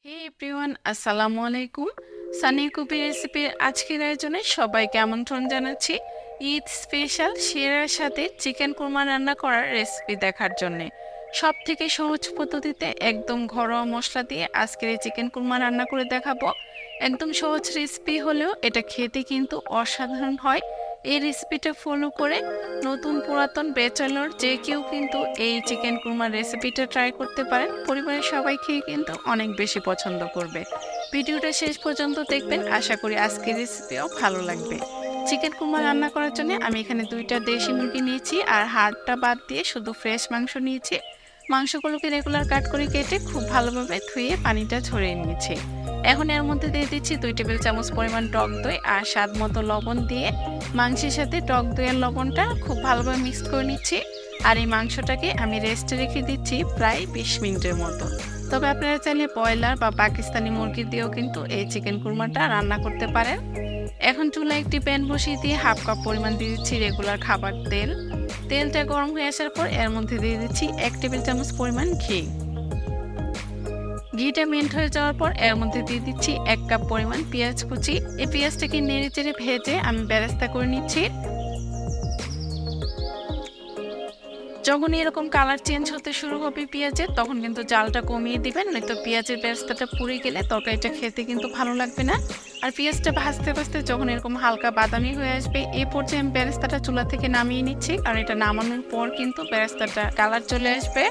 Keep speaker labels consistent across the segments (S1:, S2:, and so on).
S1: হে everyone, আসসালামু আলাইকুম। সানি কবির রেসিপির আজকের আয়োজনে সবাইকে আমন্ত্রণ জানাচ্ছি ঈদ স্পেশাল সেরার সাথে চিকেন কোরমা রান্না করার রেসিপি দেখার জন্যে। সব থেকে সহজ পদ্ধতিতে একদম ঘরোয়া মশলা দিয়ে আজকের এই চিকেন কোরমা রান্না করে দেখাবো। একদম সহজ রেসিপি হলেও এটা খেতে কিন্তু অসাধারণ হয়। এই রেসিপিটা ফলো করে নতুন পুরাতন ব্যাচেলর যে কেউ কিন্তু এই চিকেন কুরমার রেসিপিটা ট্রাই করতে পারেন। পরিবারের সবাই খেয়ে কিন্তু অনেক বেশি পছন্দ করবে। ভিডিওটা শেষ পর্যন্ত দেখবেন, আশা করি আজকের রেসিপিও ভালো লাগবে। চিকেন কুরমা রান্না করার জন্য আমি এখানে 2টা দেশি মুরগি নিয়েছি আর হাড়টা বাদ দিয়ে শুধু ফ্রেশ মাংস নিয়েছি। মাংসগুলোকে রেগুলার কাট করে কেটে খুব ভালোভাবে ধুয়ে পানিটা ঝরিয়ে নিয়েছি। এখন এর মধ্যে দিয়ে দিচ্ছি 2 টেবিল চামচ পরিমাণ টক দই আর স্বাদ মতো লবণ দিয়ে মাংসের সাথে টক দইয়ের লবণটা খুব ভালোভাবে মিক্স করে নিচ্ছি। আর এই মাংসটাকে আমি রেস্টে রেখে দিচ্ছি প্রায় 20 মিনিটের মতো। তবে আপনারা চাইলে ব্রয়লার বা পাকিস্তানি মুরগি দিয়েও কিন্তু এই চিকেন কুরমাটা রান্না করতে পারেন। এখন চুলায় একটি প্যান বসিয়ে দিয়ে হাফ কাপ পরিমাণ দিয়ে দিচ্ছি রেগুলার খাবার তেল। তেলটা গরম হয়ে আসার পর এর মধ্যে দিয়ে দিচ্ছি 1 টেবিল চামচ পরিমাণ ঘি। ঘিটা মেল্ট হয়ে যাওয়ার পর এর মধ্যে দিয়ে দিচ্ছি 1 কাপ পরিমাণ পেঁয়াজ কুচি। এই পেঁয়াজটাকে নেড়ে চেড়ে ভেজে আমি বেরেস্তা করে নিচ্ছি। যখন এরকম কালার চেঞ্জ হতে শুরু হবে পেঁয়াজের, তখন কিন্তু জালটা কমিয়ে দিবেন, নয়তো পেঁয়াজের বেরেস্তাটা পুড়ে গেলে তরকারিটা খেতে কিন্তু ভালো লাগবে না। আর পেঁয়াজটা ভাজতে ভাজতে যখন এরকম হালকা বাদামি হয়ে আসবে, এই পর্যায়ে আমি বেরেস্তাটা চুলা থেকে নামিয়ে নিচ্ছি, কারণ এটা নামানোর পর কিন্তু বেরেস্তাটা কালার চলে আসবে।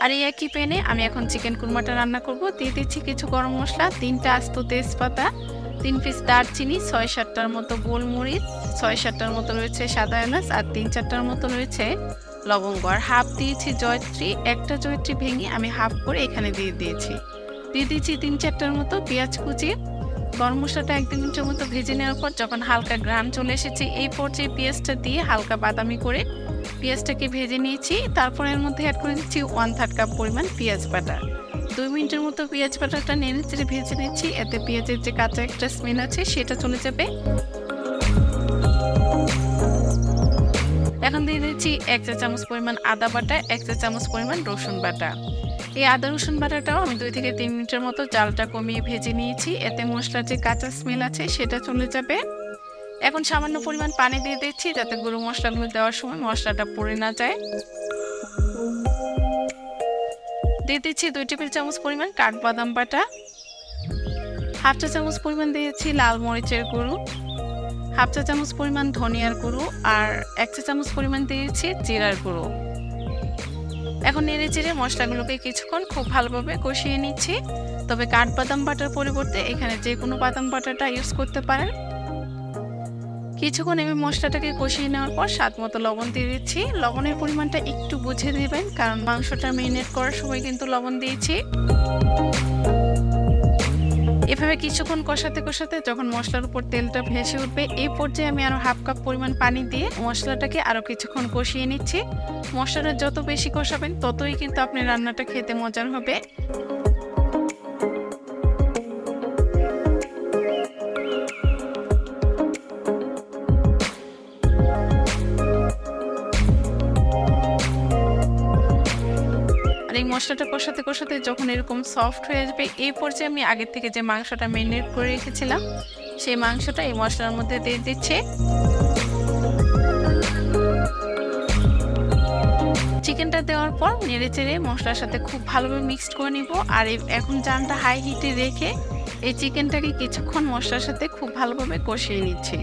S1: আর এই একই প্যানে আমি এখন চিকেন কুরমাটা রান্না করব। দিয়ে দিচ্ছি কিছু গরম মশলা, 3টা আস্ত তেজপাতা, 3 পিস দারচিনি, 6-7টার মতো গোলমরিচ, 6-7টার মতো রয়েছে সাদা এলাচ আর 3-4টার মতো রয়েছে লবঙ্গ। আর হাফ দিয়েছি জয়ত্রী, একটা জয়ত্রী ভেঙে আমি হাফ করে এখানে দিয়ে দিয়েছি। দিয়ে দিচ্ছি 3-4টার মতো পেঁয়াজ কুচি। গরম মশলাটা 1-2 মিনিটের মতো ভেজে নেওয়ার পর যখন হালকা ঘ্রাণ চলে এসেছে, এই পর্যায়ে পেঁয়াজটা দিয়ে হালকা বাদামি করে পেঁয়াজটাকে ভেজে নিয়েছি। তারপর এর মধ্যে অ্যাড করে দিচ্ছি 1/3 কাপ পরিমাণ পেঁয়াজ বাটা। 2 মিনিটের মতো পেঁয়াজ বাটাটা নেড়ে চেড়ে ভেজে নিচ্ছি, এতে পেঁয়াজের যে কাঁচা একটা স্মেল আছে সেটা চলে যাবে। এখন দিয়ে দিচ্ছি 1 চা চামচ পরিমাণ আদা বাটা, 1 চা চামচ পরিমাণ রসুন বাটা। এই আদা রসুন বাটাটাও আমি 2 থেকে 3 মিনিটের মতো জালটা কমিয়ে ভেজে নিয়েছি, এতে মশলার যে কাঁচা স্মেল আছে সেটা চলে যাবে। এখন সামান্য পরিমাণ পানি দিয়ে দিচ্ছি, যাতে গুঁড়ো মশলাগুলো দেওয়ার সময় মশলাটা পুড়ে না যায়। দিয়ে দিচ্ছি 2 টেবিল চামচ পরিমাণ কাঠবাদাম বাটা, হাফ চা চামচ পরিমাণ দিয়েছি লাল মরিচের গুঁড়ো, হাফ চা চামচ পরিমাণ ধনিয়ার গুঁড়ো আর 1 চা চামচ পরিমাণ দিয়েছি জিরার গুঁড়ো। এখন নেড়ে চেড়ে মশলাগুলোকে কিছুক্ষণ খুব ভালোভাবে কষিয়ে নিচ্ছি। তবে কাঠবাদাম বাটার পরিবর্তে এখানে যে কোনো বাদাম বাটাটা ইউজ করতে পারেন। কিছুক্ষণ আমি মশলাটাকে কষিয়ে নেওয়ার পর স্বাদ মতো লবণ দিয়ে দিচ্ছি। লবণের পরিমাণটা একটু বুঝে দিবেন, কারণ মাংসটা মেরিনেট করার সময় কিন্তু লবণ দিয়েছি। এভাবে কিছুক্ষণ কষাতে কষাতে যখন মশলার উপর তেলটা ভেসে উঠবে, এই পর্যায়ে আমি আরো হাফ কাপ পরিমাণ পানি দিয়ে মশলাটাকে আরো কিছুক্ষণ কষিয়ে নিচ্ছি। মশলাটা যত বেশি কষাবেন ততই কিন্তু আপনার রান্নাটা খেতে মজার হবে। আর এই মশলাটা কষাতে কষাতে যখন এরকম সফট হয়ে আসবে, এই পর্যায়ে আমি আগের থেকে যে মাংসটা ম্যারিনেট করে রেখেছিলাম সেই মাংসটা এই মশলার মধ্যে দিয়ে দিচ্ছি। চিকেনটা দেওয়ার পর নেড়ে চেড়ে মশলার সাথে খুব ভালোভাবে মিক্সড করে নিব। আর এখন জানটা হাই হিটে রেখে এই চিকেনটাকে কিছুক্ষণ মশলার সাথে খুব ভালোভাবে কষিয়ে নিচ্ছি।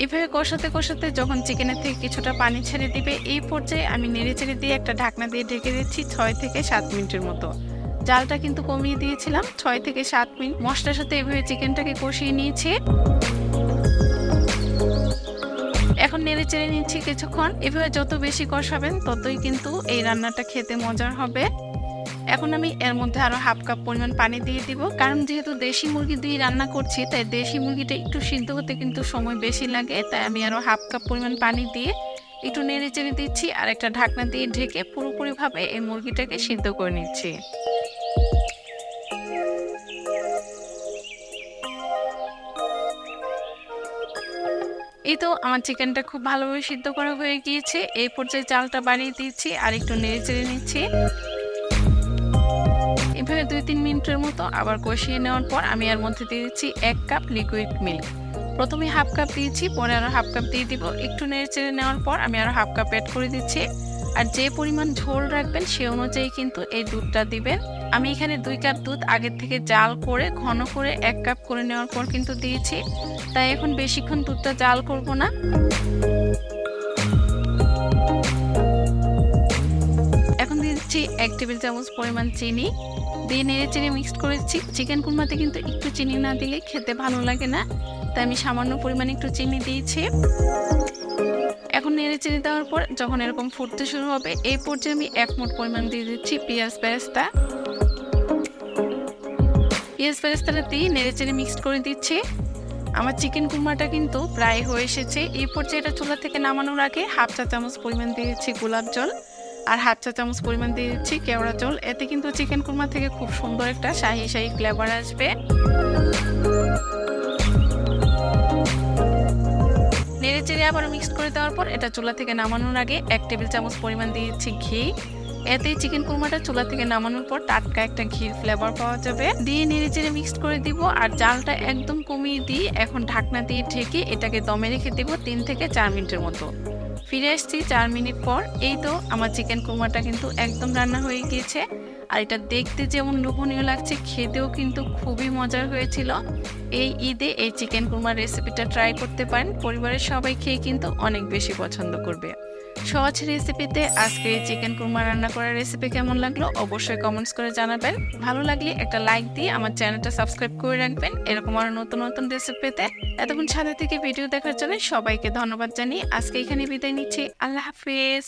S1: এভাবে কষাতে কষাতে যখন চিকেনের থেকে কিছুটা পানি ছেড়ে দিবে, এই পর্যায়ে আমি নেড়ে চেড়ে দিয়ে একটা ঢাকনা দিয়ে ঢেকে দিচ্ছি 6 থেকে 7 মিনিটের মতো। জালটা কিন্তু কমিয়ে দিয়েছিলাম, 6 থেকে 7 মিনিট মশলার সাথে এভাবে চিকেনটাকে কষিয়ে নিয়েছি। এখন নেড়ে চেড়ে নিচ্ছি কিছুক্ষণ। এভাবে যত বেশি কষাবেন ততই কিন্তু এই রান্নাটা খেতে মজার হবে। এখন আমি এর মধ্যে আরো হাফ কাপ পরিমাণ পানি দিয়ে দিব, কারণ যেহেতু দেশি মুরগি দিয়ে রান্না করছি তাই দেশি মুরগিটা একটু সিদ্ধ হতে কিন্তু সময় বেশি লাগে। তাই আমি আরো হাফ কাপ পরিমাণ পানি দিয়ে একটু নেড়ে চেড়ে দিচ্ছি আর একটা ঢাকনা দিয়ে ঢেকে পুরোপুরিভাবে এই মুরগিটাকে সিদ্ধ করে নিচ্ছি। এই তো আমার চিকেনটা খুব ভালোভাবে সিদ্ধ করা হয়ে গিয়েছে। এই পর্যায়ে চালটা বাড়িয়ে দিচ্ছি আর একটু নেড়ে চেড়ে নিচ্ছি। এভাবে 2-3 মিনিটের মতো আবার কষিয়ে নেওয়ার পর আমি এর মধ্যে দিয়ে দিচ্ছি 1 কাপ লিকুইড মিল্ক। প্রথমে হাফ কাপ দিয়েছি, পরে আরও হাফ কাপ দিয়ে দিব। একটু নেড়েচেড়ে নেওয়ার পর আমি আরও হাফ কাপ অ্যাড করে দিচ্ছি। আর যে পরিমাণ ঝোল রাখবেন সে অনুযায়ী কিন্তু এই দুধটা দিবেন। আমি এখানে 2 কাপ দুধ আগের থেকে জাল করে ঘন করে 1 কাপ করে নেওয়ার পর কিন্তু দিয়েছি, তাই এখন বেশিক্ষণ দুধটা জাল করব না। এখন দিয়ে দিচ্ছি 1 টেবিল চামচ পরিমাণ চিনি, দিয়ে নেড়েচেড়ে মিক্সড করেছি। চিকেন কুরমাতে কিন্তু একটু চিনি না দিলে খেতে ভালো লাগে না, তাই আমি সামান্য পরিমাণে একটু চিনি দিয়েছি। এখন নেড়েচেড়ে দেওয়ার পর যখন এরকম ফুটতে শুরু হবে, এই পর্যায়ে আমি 1 মুঠ পরিমাণ দিয়ে দিচ্ছি পেঁয়াজ বেরেস্তা। পেঁয়াজ বেরেস্তাটা দিয়ে নেড়েচেড়ে মিক্সড করে দিচ্ছি। আমার চিকেন কুরমাটা কিন্তু প্রায় হয়ে এসেছে। এই পর্যায়ে এটা চুলা থেকে নামানোর আগে হাফ চা চামচ পরিমাণ দিয়ে দিচ্ছি গোলাপ জল, আর হাফ চা চামচ পরিমাণ দিয়ে দিচ্ছি কেওড়া জল। এতে কিন্তু চিকেন কুরমা থেকে খুব সুন্দর একটা শাহি শাহি ফ্লেভার আসবে। নেড়েচেড়ে আবার মিক্সড করে দেওয়ার পর এটা চুলা থেকে নামানোর আগে 1 টেবিল চামচ পরিমাণ দিয়ে দিচ্ছি ঘি। এতেই চিকেন কুরমাটা চুলা থেকে নামানোর পর টাটকা একটা ঘির ফ্লেভার পাওয়া যাবে। দিয়ে নেড়েচেড়ে মিক্সড করে দিব, আর জালটা একদম কমিয়ে দিয়ে এখন ঢাকনা দিয়ে ঢেকে এটাকে দমে রেখে দেব 3 থেকে 4 মিনিটের মতো। ফিরে আসছি 4 মিনিট পর। এই তো আমার চিকেন কুরমাটা কিন্তু একদম রান্না হয়ে গিয়েছে। আর এটা দেখতে যেমন লোভনীয় লাগছে, খেতেও কিন্তু খুবই মজার হয়েছিল। এই ঈদে এই চিকেন কুরমার রেসিপিটা ট্রাই করতে পারেন, পরিবারের সবাই খেয়ে কিন্তু অনেক বেশি পছন্দ করবে। সহজ রেসিপিতে আজকে এই চিকেন কুরমা রান্না করার রেসিপি কেমন লাগলো অবশ্যই কমেন্টস করে জানাবেন। ভালো লাগলে একটা লাইক দিয়ে আমার চ্যানেলটা সাবস্ক্রাইব করে রাখবেন এরকম আরো নতুন নতুন রেসিপি পেতে। এতক্ষণ সাথে থেকে ভিডিও দেখার জন্য সবাইকে ধন্যবাদ জানিয়ে আজকে এখানে বিদায় নিচ্ছি। আল্লাহ হাফিজ।